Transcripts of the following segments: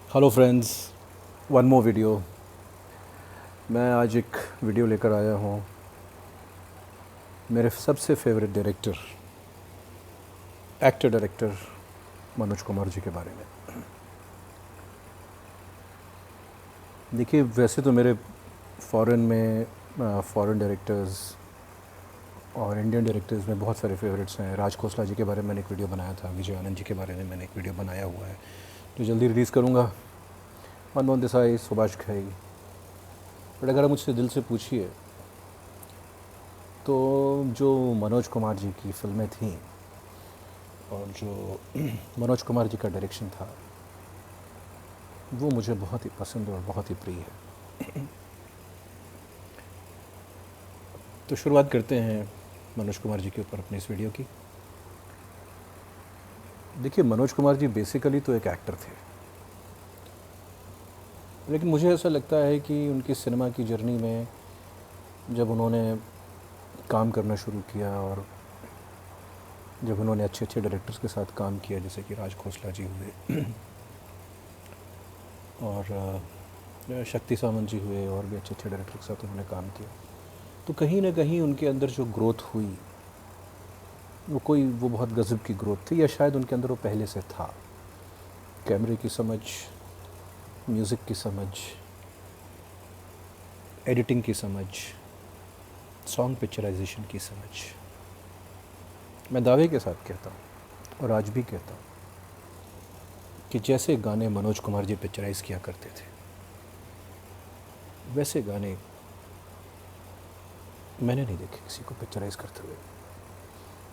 Hello friends, one more video. मैं आज एक वीडियो लेकर आया हूँ मेरे सबसे favourite director, actor director Manoj Kumar ji के बारे में। देखिए, वैसे तो मेरे फॉरेन डायरेक्टर्स और इंडियन डायरेक्टर्स में बहुत सारे फेवरेट्स हैं। राज खोसला जी के बारे में मैंने एक वीडियो बनाया था, विजय आनंद जी के बारे में मैंने एक वीडियो बनाया हुआ है जो जल्दी रिलीज़ करूँगा, मनमोहन देसाई, सुभाष घई। बट अगर आप मुझसे दिल से पूछिए तो जो मनोज कुमार जी की फ़िल्में थीं और जो मनोज कुमार जी का डायरेक्शन था, वो मुझे बहुत ही पसंद और बहुत ही प्रिय है। तो शुरुआत करते हैं मनोज कुमार जी के ऊपर अपनी इस वीडियो की। देखिए, मनोज कुमार जी बेसिकली तो एक एक्टर थे, लेकिन मुझे ऐसा लगता है कि उनकी सिनेमा की जर्नी में जब उन्होंने काम करना शुरू किया और जब उन्होंने अच्छे अच्छे डायरेक्टर्स के साथ काम किया, जैसे कि राज खोसला जी हुए और शक्ति सामंत जी हुए, और भी अच्छे अच्छे डायरेक्टर के साथ उन्होंने काम किया, तो कहीं ना कहीं उनके अंदर जो ग्रोथ हुई वो बहुत गज़ब की ग्रोथ थी, या शायद उनके अंदर वो पहले से था। कैमरे की समझ, म्यूज़िक की समझ, एडिटिंग की समझ, सॉन्ग पिक्चराइजेशन की समझ। मैं दावे के साथ कहता हूँ और आज भी कहता हूँ कि जैसे गाने मनोज कुमार जी पिक्चराइज़ किया करते थे, वैसे गाने मैंने नहीं देखे किसी को पिक्चराइज़ करते हुए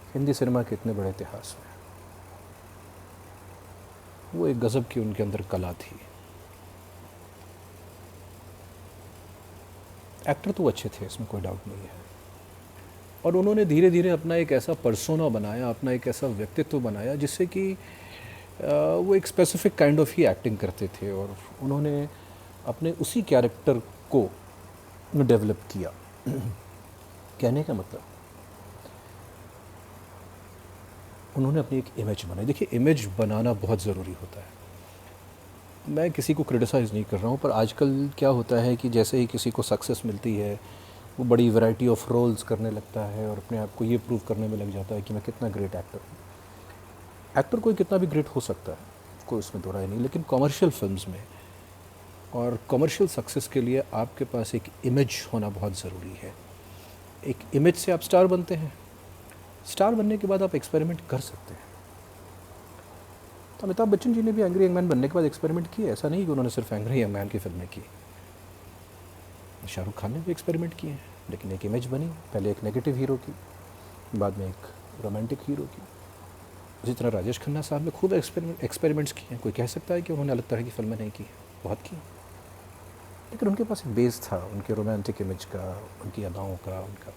हिंदी सिनेमा के इतने बड़े इतिहास में। वो एक गज़ब की उनके अंदर कला थी। एक्टर तो अच्छे थे, इसमें कोई डाउट नहीं है, और उन्होंने धीरे धीरे अपना एक ऐसा पर्सोना बनाया, अपना एक ऐसा व्यक्तित्व बनाया जिससे कि वो एक specific kind of he acting करते थे, और उन्होंने अपने उसी कैरेक्टर को डेवलप किया। कहने का मतलब, उन्होंने अपनी एक इमेज बनाई। देखिए, इमेज बनाना बहुत ज़रूरी होता है। मैं किसी को क्रिटिसाइज़ नहीं कर रहा हूँ, पर आजकल क्या होता है कि जैसे ही किसी को सक्सेस मिलती है, वो बड़ी वैरायटी ऑफ रोल्स करने लगता है और अपने आप को ये प्रूव करने में लग जाता है कि मैं कितना ग्रेट एक्टर हूँ। एक्टर कोई कितना भी ग्रेट हो सकता है, कोई उसमें दो राय नहीं, लेकिन कॉमर्शियल फिल्म्स में और कमर्शियल सक्सेस के लिए आपके पास एक इमेज होना बहुत ज़रूरी है। एक इमेज से आप स्टार बनते हैं, स्टार बनने के बाद आप एक्सपेरिमेंट कर सकते हैं। तो अमिताभ बच्चन जी ने भी एंग्री यंग मैन बनने के बाद एक्सपेरिमेंट किए, ऐसा नहीं कि उन्होंने सिर्फ एंग्री यंग मैन की फिल्में की। शाहरुख खान ने भी एक्सपेरिमेंट किए हैं, लेकिन एक इमेज बनी, पहले एक नेगेटिव हीरो की, बाद में एक रोमांटिक हीरो की। उसी तरह राजेश खन्ना साहब ने खूब एक्सपेरिमेंट्स किए हैं। कोई कह सकता है कि उन्होंने अलग तरह की फिल्में नहीं की? बहुत की, लेकिन उनके पास एक बेस था उनके रोमांटिक इमेज का, उनकी अदाओं का, उनका।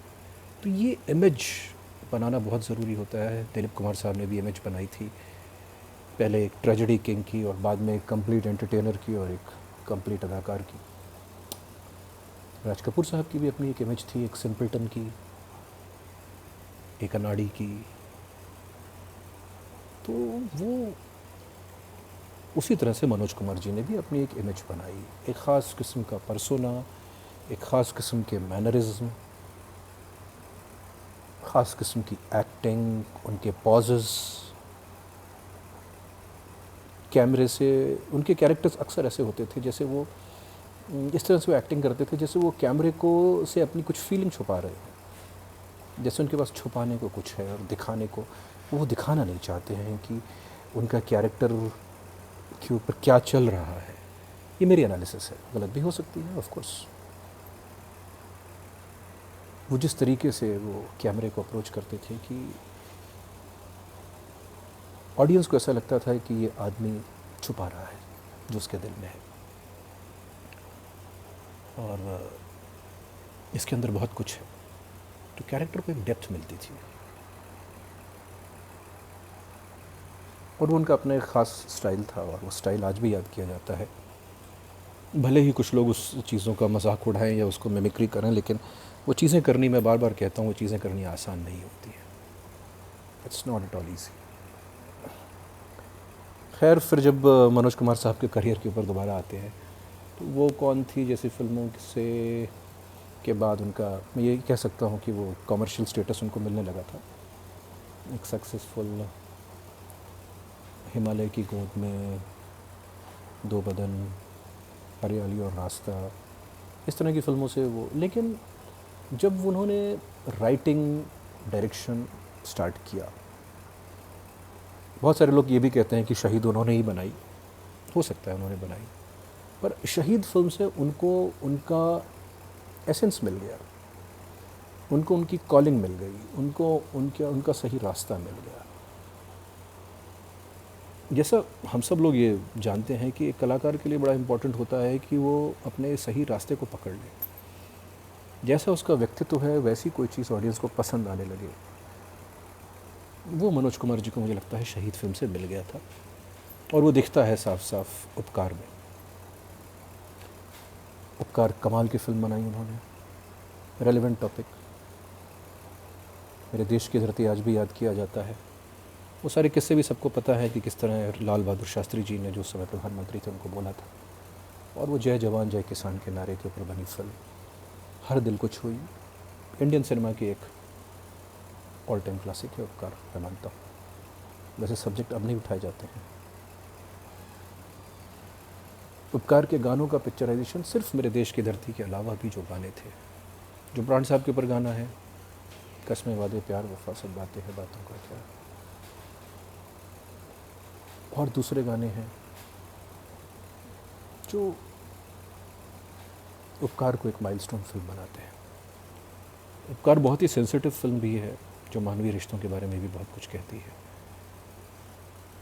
तो ये इमेज बनाना बहुत ज़रूरी होता है। दिलीप कुमार साहब ने भी इमेज बनाई थी, पहले एक ट्रेजेडी किंग की और बाद में एक कंप्लीट एंटरटेनर की और एक कंप्लीट अदाकार की। राज कपूर साहब की भी अपनी एक इमेज थी, एक सिंपल्टन की, एक अनाड़ी की। तो वो उसी तरह से मनोज कुमार जी ने भी अपनी एक इमेज बनाई, एक ख़ास किस्म का पर्सोना, एक ख़ास किस्म के मैनरिज्म, ख़ास किस्म की एक्टिंग, उनके पॉजेस, कैमरे से उनके कैरेक्टर्स अक्सर ऐसे होते थे जैसे वो इस तरह से वो एक्टिंग करते थे जैसे वो कैमरे को से अपनी कुछ फीलिंग छुपा रहे हैं, जैसे उनके पास छुपाने को कुछ है और दिखाने को वो दिखाना नहीं चाहते हैं कि उनका कैरेक्टर के ऊपर क्या चल रहा है। ये मेरी एनालिसिस है, गलत भी हो सकती है ऑफ कोर्स। वो जिस तरीके से वो कैमरे को अप्रोच करते थे कि ऑडियंस को ऐसा लगता था कि ये आदमी छुपा रहा है जो उसके दिल में है, और इसके अंदर बहुत कुछ है, तो कैरेक्टर को एक डेप्थ मिलती थी। और वो उनका अपना एक ख़ास स्टाइल था, और वो स्टाइल आज भी याद किया जाता है। भले ही कुछ लोग उस चीज़ों का मजाक उड़ाएं या उसको मिमिक्री करें, लेकिन वो चीज़ें करनी, मैं बार बार कहता हूँ, वो चीज़ें करनी आसान नहीं होती है। It's not at all easy. खैर फिर जब मनोज कुमार साहब के करियर के ऊपर दोबारा आते हैं, तो वो कौन थी जैसी फिल्मों से के बाद उनका, मैं ये कह सकता हूँ कि वो कमर्शियल स्टेटस उनको मिलने लगा था। एक सक्सेसफुल हिमालय की गोद में, दो बदन, हरियाली और रास्ता, इस तरह की फ़िल्मों से वो, लेकिन जब उन्होंने राइटिंग डायरेक्शन स्टार्ट किया, बहुत सारे लोग ये भी कहते हैं कि शहीद उन्होंने ही बनाई, हो सकता है उन्होंने बनाई, पर शहीद फिल्म से उनको उनका एसेंस मिल गया, उनको उनकी कॉलिंग मिल गई, उनको उनका सही रास्ता मिल गया। जैसा हम सब लोग ये जानते हैं कि एक कलाकार के लिए बड़ा इम्पोर्टेंट होता है कि वो अपने सही रास्ते को पकड़ ले, जैसा उसका व्यक्तित्व है वैसी कोई चीज़ ऑडियंस को पसंद आने लगे। वो मनोज कुमार जी को मुझे लगता है शहीद फिल्म से मिल गया था, और वो दिखता है साफ साफ उपकार में। उपकार कमाल की फिल्म बनाई उन्होंने, रेलेवेंट टॉपिक, मेरे देश की धरती आज भी याद किया जाता है। वो सारे किस्से भी सबको पता है कि किस तरह लाल बहादुर शास्त्री जी ने, जो उस समय प्रधानमंत्री थे, उनको बोला था, और वो जय जवान जय किसान के नारे के ऊपर बनी फिल्म हर दिल को छुई। इंडियन सिनेमा की एक ऑल टाइम क्लासिक है उपकार, मैं मानता हूँ। वैसे सब्जेक्ट अब नहीं उठाए जाते हैं। उपकार के गानों का पिक्चराइजेशन सिर्फ मेरे देश की धरती के अलावा भी जो गाने थे, जो ब्रांड साहब के ऊपर गाना है, कसमें वादे प्यार वफा सब बातें हैं बातों का क्या, और दूसरे गाने हैं जो उपकार को एक माइलस्टोन फिल्म बनाते हैं। उपकार बहुत ही सेंसिटिव फिल्म भी है, जो मानवीय रिश्तों के बारे में भी बहुत कुछ कहती है,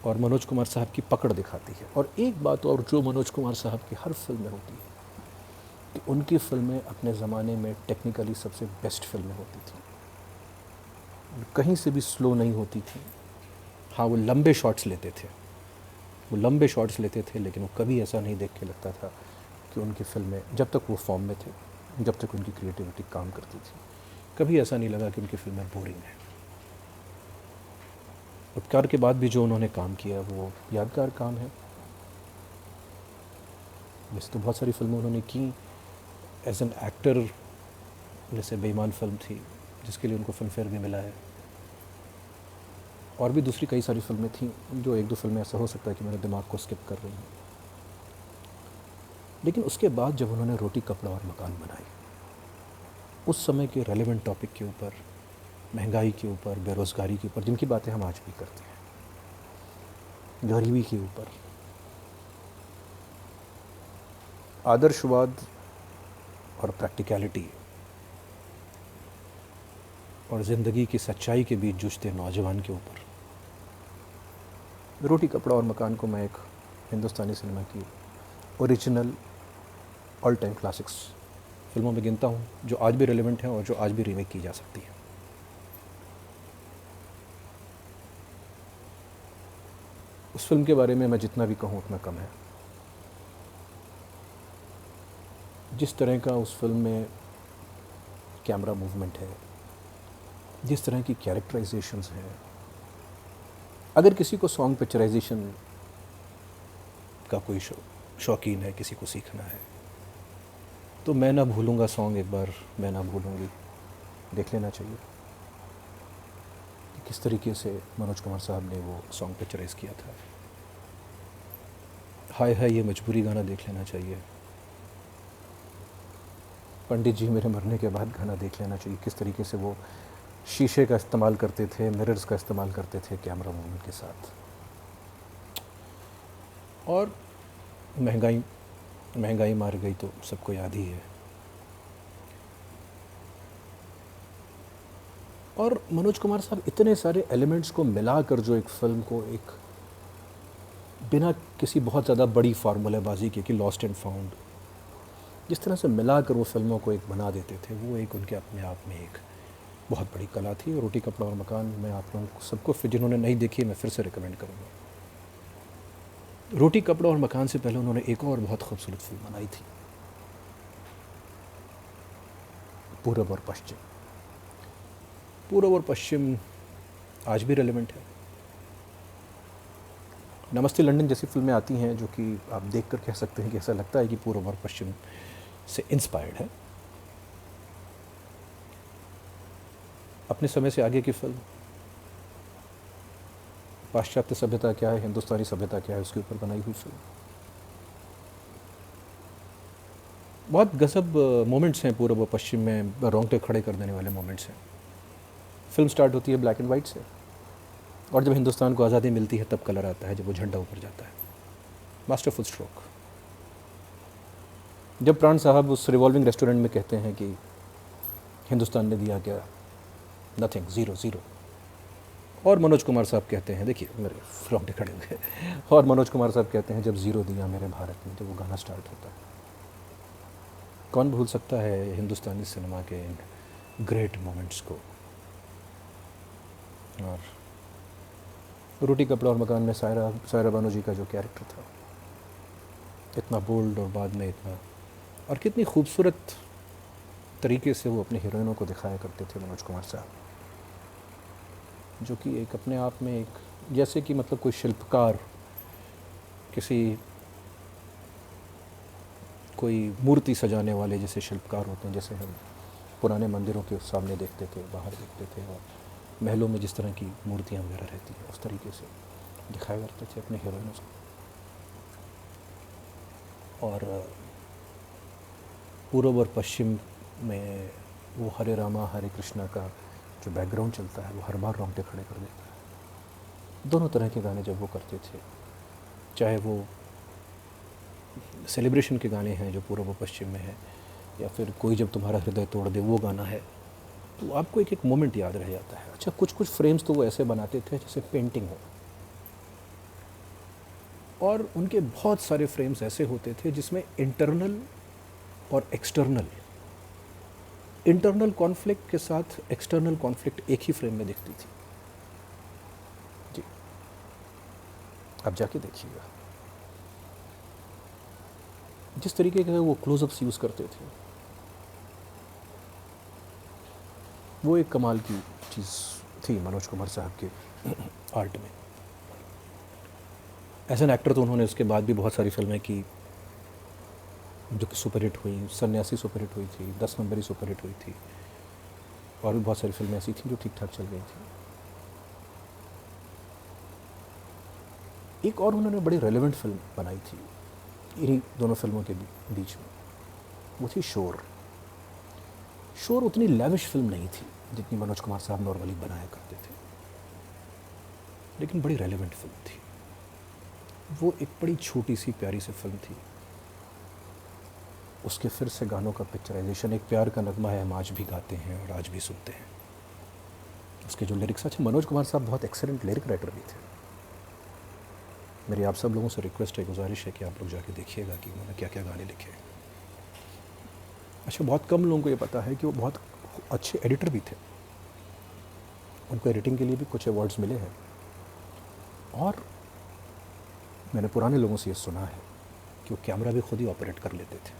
और मनोज कुमार साहब की पकड़ दिखाती है। और एक बात और जो मनोज कुमार साहब की हर फिल्म में होती है कि उनकी फिल्में अपने ज़माने में टेक्निकली सबसे बेस्ट फिल्में होती थी, कहीं से भी स्लो नहीं होती थी। हाँ, वो लंबे शॉट्स लेते थे, लेकिन वो कभी ऐसा नहीं देख के लगता था कि उनकी फिल्में, जब तक वो फॉर्म में थे, जब तक उनकी क्रिएटिविटी काम करती थी, कभी ऐसा नहीं लगा कि उनकी फिल्में बोरिंग हैं। उपकार के बाद भी जो उन्होंने काम किया वो यादगार काम है। वैसे तो बहुत सारी फिल्में उन्होंने की एज एन एक्टर, जैसे बेईमान फिल्म थी जिसके लिए उनको फिल्म फेयर भी मिला है, और भी दूसरी कई सारी फिल्में थीं, जो एक दो फिल्में ऐसा हो सकता है कि मेरे दिमाग को स्किप कर रही हैं। लेकिन उसके बाद जब उन्होंने रोटी कपड़ा और मकान बनाई, उस समय के रेलेवेंट टॉपिक के ऊपर, महंगाई के ऊपर, बेरोज़गारी के ऊपर, जिनकी बातें हम आज भी करते हैं, गरीबी के ऊपर, आदर्शवाद और प्रैक्टिकलिटी और ज़िंदगी की सच्चाई के बीच जूझते नौजवान के ऊपर, रोटी कपड़ा और मकान को मैं एक हिंदुस्तानी सिनेमा की ओरिजिनल ऑल टाइम क्लासिक्स फिल्मों में गिनता हूँ, जो आज भी रेलेवेंट हैं और जो आज भी रीमेक की जा सकती है। उस फिल्म के बारे में मैं जितना भी कहूँ उतना कम है। जिस तरह का उस फिल्म में कैमरा मूवमेंट है, जिस तरह की कैरेक्टराइजेशंस हैं, अगर किसी को सॉन्ग पिक्चराइजेशन का कोई शौकीन है, किसी को सीखना है, तो मैं ना भूलूँगा सॉन्ग, एक बार मैं ना भूलूँगी देख लेना चाहिए कि किस तरीके से मनोज कुमार साहब ने वो सॉन्ग पिक्चराइज़ किया था। हाय हाय ये मजबूरी गाना देख लेना चाहिए। पंडित जी मेरे मरने के बाद गाना देख लेना चाहिए, किस तरीके से वो शीशे का इस्तेमाल करते थे, मिरर्स का इस्तेमाल करते थे कैमरा मूवमेंट के साथ। और महंगाई मार गई तो सबको याद ही है। और मनोज कुमार साहब इतने सारे एलिमेंट्स को मिलाकर जो एक फ़िल्म को एक बिना किसी बहुत ज़्यादा बड़ी फार्मूलाबाजी के, कि लॉस्ट एंड फाउंड, जिस तरह से मिलाकर वो फिल्मों को एक बना देते थे, वो एक उनके अपने आप में एक बहुत बड़ी कला थी। और रोटी कपड़ा और मकान मैं आप लोगों को सबको, फिर जिन्होंने नहीं देखी मैं फिर से रिकमेंड करूँगा। रोटी कपड़ा और मकान से पहले उन्होंने एक और बहुत खूबसूरत फिल्म बनाई थी, पूरब और पश्चिम। पूरब और पश्चिम आज भी रेलेवेंट है। नमस्ते लंदन जैसी फ़िल्में आती हैं जो कि आप देख कर कह सकते हैं कि ऐसा लगता है कि पूर्व और पश्चिम से इंस्पायर्ड है। अपने समय से आगे की फ़िल्म, पाश्चात्य सभ्यता क्या है, हिंदुस्तानी सभ्यता क्या है, उसके ऊपर बनाई हुई फ़िल्म। बहुत गज़ब मोमेंट्स हैं पूर्व और पश्चिम में, रोंगटे खड़े कर देने वाले मोमेंट्स हैं। फ़िल्म स्टार्ट होती है ब्लैक एंड वाइट से, और जब हिंदुस्तान को आज़ादी मिलती है तब कलर आता है, जब वो झंडा ऊपर जाता है। Masterful stroke. जब प्राण साहब उस रिवॉल्विंग रेस्टोरेंट में कहते हैं कि हिंदुस्तान ने दिया क्या, नथिंग, ज़ीरो ज़ीरो, और मनोज कुमार साहब कहते हैं, देखिए मेरे रोंगटे खड़े हुए, और मनोज कुमार साहब कहते हैं जब ज़ीरो दिया मेरे भारत ने, जब वो गाना स्टार्ट होता है। कौन भूल सकता है हिंदुस्तानी सिनेमा के इन ग्रेट मोमेंट्स को। और रोटी कपड़ा और मकान में सायरा बानो जी का जो कैरेक्टर था, इतना बोल्ड और बाद में इतना, और कितनी खूबसूरत तरीके से वो अपने हीरोइनों को दिखाया करते थे मनोज कुमार साहब, जो कि एक अपने आप में एक, जैसे कि मतलब कोई शिल्पकार कोई मूर्ति सजाने वाले जैसे शिल्पकार होते हैं, जैसे हम पुराने मंदिरों के सामने देखते थे, बाहर देखते थे, और महलों में जिस तरह की मूर्तियाँ वगैरह रहती हैं, उस तरीके से दिखाया करते थे अपने हीरोइनों को। और पूर्व और पश्चिम में वो हरे रामा हरे कृष्णा का जो बैकग्राउंड चलता है, वो हर बार रोंगटे खड़े कर देता है। दोनों तरह के गाने जब वो करते थे, चाहे वो सेलिब्रेशन के गाने हैं जो पूर्व और पश्चिम में है, या फिर कोई जब तुम्हारा हृदय तोड़ दे वो गाना है, तो आपको एक एक मोमेंट याद रह जाता है। अच्छा, कुछ कुछ फ्रेम्स तो वो ऐसे बनाते थे जैसे पेंटिंग हो, और उनके बहुत सारे फ्रेम्स ऐसे होते थे जिसमें इंटरनल और इंटरनल कॉन्फ्लिक्ट के साथ एक्सटर्नल कॉन्फ्लिक्ट एक ही फ्रेम में दिखती थी। जी, आप जाके देखिएगा जिस तरीके के वो क्लोजअप्स यूज़ करते थे, वो एक कमाल की चीज़ थी मनोज कुमार साहब के आर्ट में। एज एन एक्टर तो उन्होंने उसके बाद भी बहुत सारी फिल्में की जो कि सुपरहिट हुई। सन्यासी सुपरहिट हुई थी, 10 नंबरी सुपरहिट हुई थी, और भी बहुत सारी फिल्में ऐसी थी जो ठीक ठाक चल गई थी। एक और उन्होंने बड़ी रेलेवेंट फिल्म बनाई थी इन्हीं दोनों फिल्मों के बीच में, वो थी शोर। शोर उतनी लैविश फिल्म नहीं थी जितनी मनोज कुमार साहब नॉर्मली बनाया करते थे, लेकिन बड़ी रेलेवेंट फिल्म थी। वो एक बड़ी छोटी सी प्यारी सी फिल्म थी। उसके फिर से गानों का पिक्चराइजेशन, एक प्यार का नगमा है हम आज भी गाते हैं और आज भी सुनते हैं। उसके जो लिरिक्स, अच्छा मनोज कुमार साहब बहुत एक्सेलेंट लिरिक राइटर भी थे। मेरी आप सब लोगों से रिक्वेस्ट है, गुजारिश है कि आप लोग जाके देखिएगा कि उन्होंने क्या क्या गाने लिखे हैं। अच्छा, बहुत कम लोगों को ये पता है कि वो बहुत अच्छे एडिटर भी थे। उनको एडिटिंग के लिए भी कुछ अवार्ड्स मिले हैं, और मैंने पुराने लोगों से ये सुना है कि वो कैमरा भी खुद ही ऑपरेट कर लेते थे।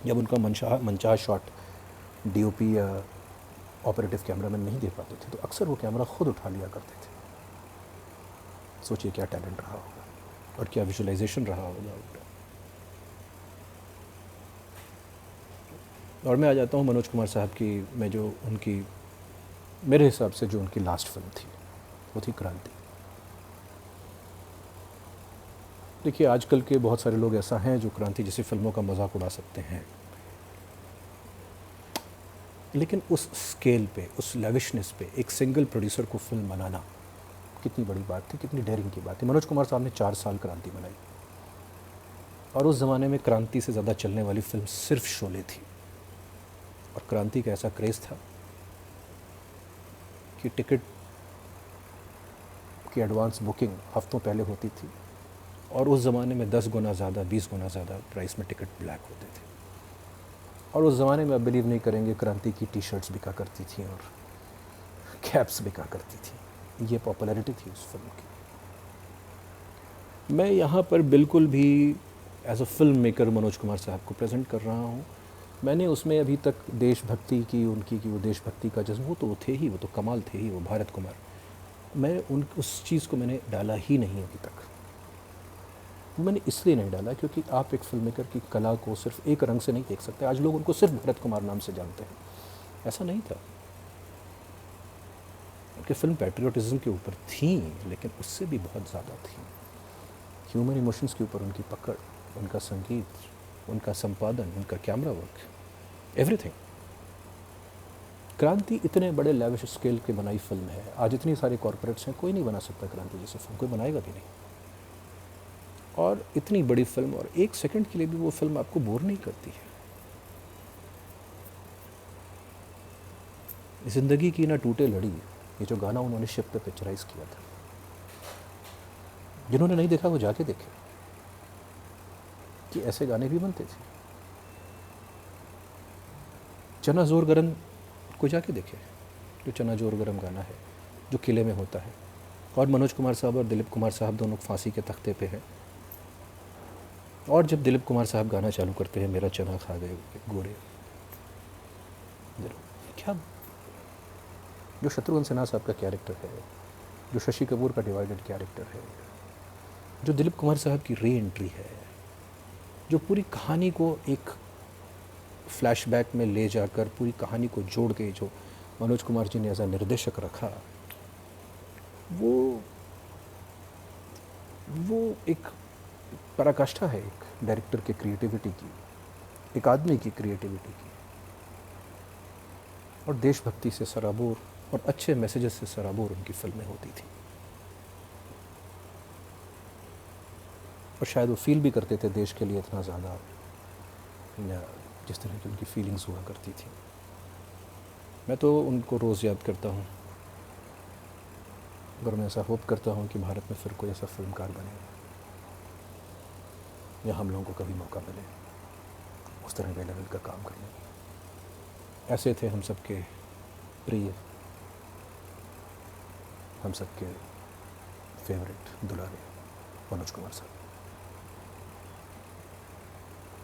जब उनका मनचाहा शॉट डीओपी या ऑपरेटिव कैमरामैन नहीं दे पाते थे, तो अक्सर वो कैमरा खुद उठा लिया करते थे। सोचिए क्या टैलेंट रहा होगा और क्या विजुअलाइजेशन रहा होगा उनका। और मैं आ जाता हूँ मनोज कुमार साहब की, मैं जो उनकी, मेरे हिसाब से जो उनकी लास्ट फिल्म थी वो थी क्रांति। देखिए, आजकल के बहुत सारे लोग ऐसा हैं जो क्रांति जैसी फिल्मों का मजाक उड़ा सकते हैं, लेकिन उस स्केल पे, उस लेविशनेस पे एक सिंगल प्रोड्यूसर को फिल्म बनाना कितनी बड़ी बात थी, कितनी डेयरिंग की बात थी। मनोज कुमार साहब ने 4 साल क्रांति बनाई, और उस ज़माने में क्रांति से ज़्यादा चलने वाली फिल्म सिर्फ शोले थी। और क्रांति का ऐसा क्रेज़ था कि टिकट की एडवांस बुकिंग हफ्तों पहले होती थी, और उस ज़माने में 10 गुना ज़्यादा, 20 गुना ज़्यादा प्राइस में टिकट ब्लैक होते थे। और उस ज़माने में आप बिलीव नहीं करेंगे, क्रांति की टी शर्ट्स बिका करती थी और कैप्स बिका करती थी। ये पॉपुलैरिटी थी उस फिल्म की। मैं यहाँ पर बिल्कुल भी as a film maker Manoj Kumar साहब को प्रेजेंट कर रहा हूँ। मैंने उसमें अभी तक देशभक्ति की, उनकी की वो देशभक्ति का जज्बा, वो तो थे ही, वो तो कमाल थे ही, वो भारत कुमार। मैं उस चीज़ को मैंने डाला ही नहीं अभी तक। मैंने इसलिए नहीं डाला क्योंकि आप एक फिल्म मेकर की कला को सिर्फ एक रंग से नहीं देख सकते। आज लोग उनको सिर्फ भरत कुमार नाम से जानते हैं, ऐसा नहीं था। उनकी फिल्म पैट्रियोटिज्म के ऊपर थी, लेकिन उससे भी बहुत ज़्यादा थी। ह्यूमन इमोशंस के ऊपर उनकी पकड़, उनका संगीत, उनका संपादन, उनका कैमरा वर्क, एवरीथिंग। क्रांति इतने बड़े लेविश स्केल के बनाई फिल्म है, आज इतनी सारी कॉरपोरेट्स हैं, कोई नहीं बना सकता क्रांति जैसी फिल्म, कोई बनाएगा भी नहीं। और इतनी बड़ी फिल्म, और एक सेकंड के लिए भी वो फिल्म आपको बोर नहीं करती है। जिंदगी की ना टूटे लड़ी, ये जो गाना उन्होंने शिप पे पिक्चराइज किया था, जिन्होंने नहीं देखा वो जाके देखे कि ऐसे गाने भी बनते थे। चना जोर गरम को जाके देखे, जो चना जोर गरम गाना है, जो किले में होता है, और मनोज कुमार साहब और दिलीप कुमार साहब दोनों फांसी के तख्ते पे हैं। और जब दिलीप कुमार साहब गाना चालू करते हैं, मेरा चना खा गए गोरे, क्या जो शत्रुघ्न सिन्हा साहब का कैरेक्टर है, जो शशि कपूर का डिवाइडेड कैरेक्टर है, जो दिलीप कुमार साहब की री एंट्री है, जो पूरी कहानी को एक फ्लैशबैक में ले जाकर पूरी कहानी को जोड़ के जो मनोज कुमार जी ने एज अ निर्देशक रखा, वो एक पराकाष्ठा है एक डायरेक्टर के क्रिएटिविटी की, एक आदमी की क्रिएटिविटी की, और देशभक्ति से सराबोर और अच्छे मैसेजेस से सराबोर उनकी फिल्में होती थी। और शायद वो फील भी करते थे देश के लिए इतना ज़्यादा, या जिस तरह की उनकी फीलिंग्स हुआ करती थी। मैं तो उनको रोज़ याद करता हूँ, और मैं ऐसा होप करता हूँ कि भारत में फिर कोई ऐसा फिल्मकार बने, या हम लोगों को कभी मौका मिले उस तरह के लेवल का काम करने का। ऐसे थे हम सबके प्रिय, हम सबके फेवरेट दुलारे मनोज कुमार साहब।